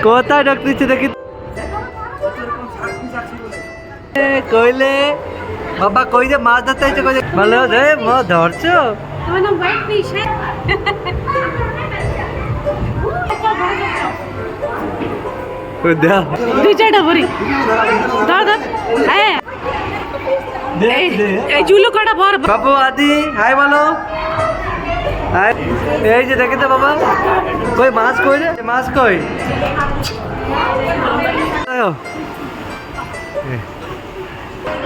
কোথায় ঢুক দিচ্ছে দেখি কইলে বাবা কই যে মাছ ধরতে হয়েছে কই ভালো রে মাছ ধরছো দুই চারটা ভরি ধর ধর হ্যাঁ এই চুলো কাটা ভর বাবু আদি হাই বলো এই যে দেখে তো বাবা কই মাছ কই রে মাছ কই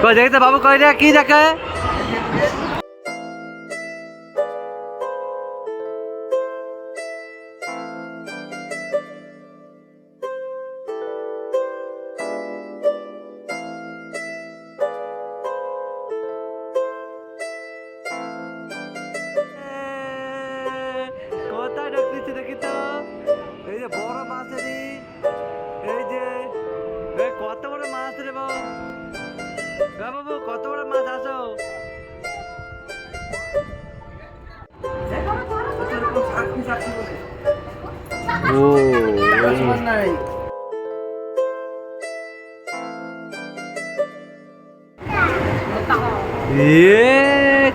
কই দেখে তো বাবু কই রে কি দেখে কোথায় ঢুক দিচ্ছে দেখি তো এই যে বড় মাছ রে এই যে কত বড় মাছ রে বাবু বাবু কত বড় মাছ আসো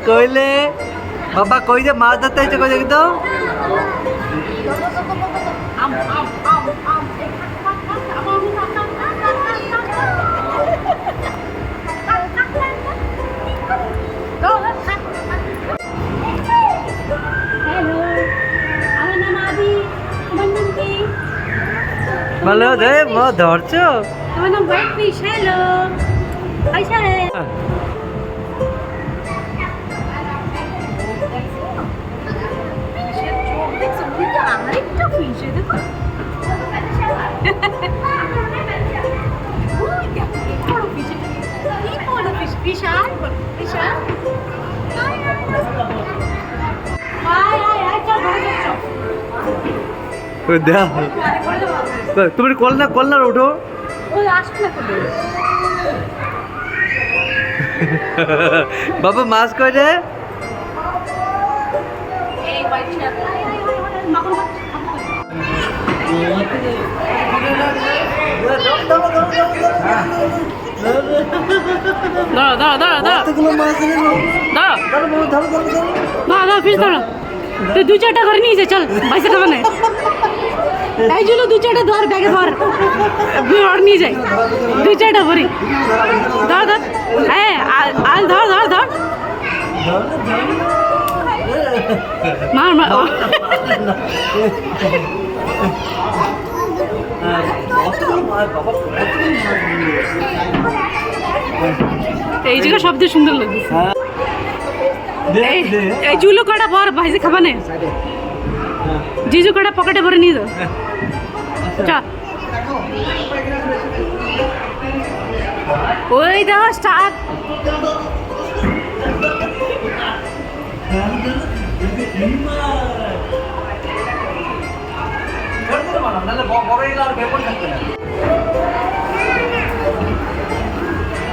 কইলে বাবা কই যে মাছ ধরতে হয়েছে কই দেখি তো ভালো রে মাছ ধরছো আমার নাম হোয়াইট ফিশ হ্যালো আইসা রে আরেকটা ফিশ দেখো বড় ফিশ কি বড় ফিশ বিশাল বিশাল তুমি কলনা উঠো বাবা মাছ কই রে তুই দু চারটা করে নিয়ে যা চল পয়সা খাবো না তাই জন্য দু চারটা ধর ব্যাগে ধর আর নিয়ে যাই দু চারটা ভরি ধর ধর হ্যাঁ আল ধর ধর ধর মার মার এই জায়গা শব্দ সুন্দর লাগছে এই চুলো কাটা ভর ভাইসে খাবা না জিজু কাটা পকেটে ভরে নিয়ে যাও চল ওই দেখো স্টার্ট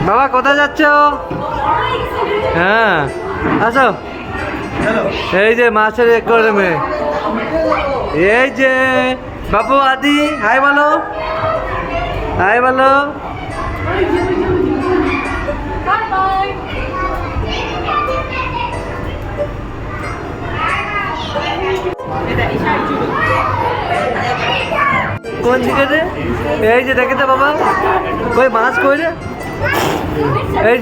বাবা কোথায় যাচ্ছ হ্যাঁ আসো এই যে মাছের একরমে এই যে বাবু আদি হাই বলো হাই বলো কোন দিকে রে এই যে দেখে তো বাবা কই মাছ কই রে এই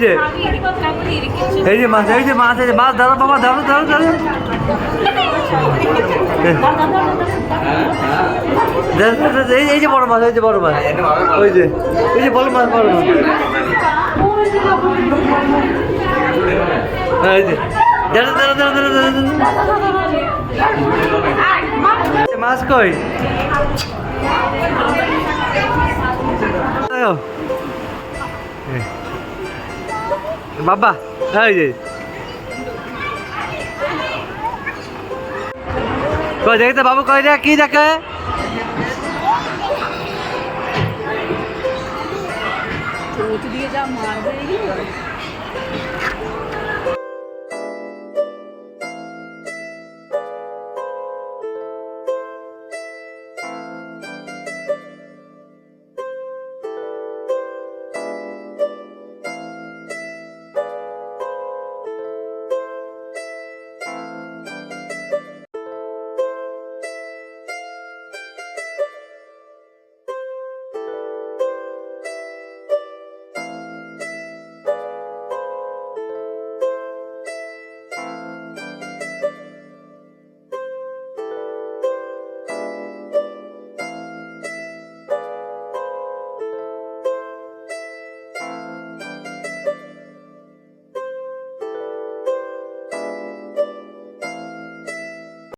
যে মাছ এই যে মাছ ধরো বাবা ধরো ধরো ধরো এই যে বড় মাছ এই যে বড় মাছ ওই যে এই যে বড় মাছ এই যে ধরো ধরো ধরো ধরো ধরো মাছ কই বাবা এই যে কই দেখতে বাবু কই রে কি দেখে দিয়ে যা মারবে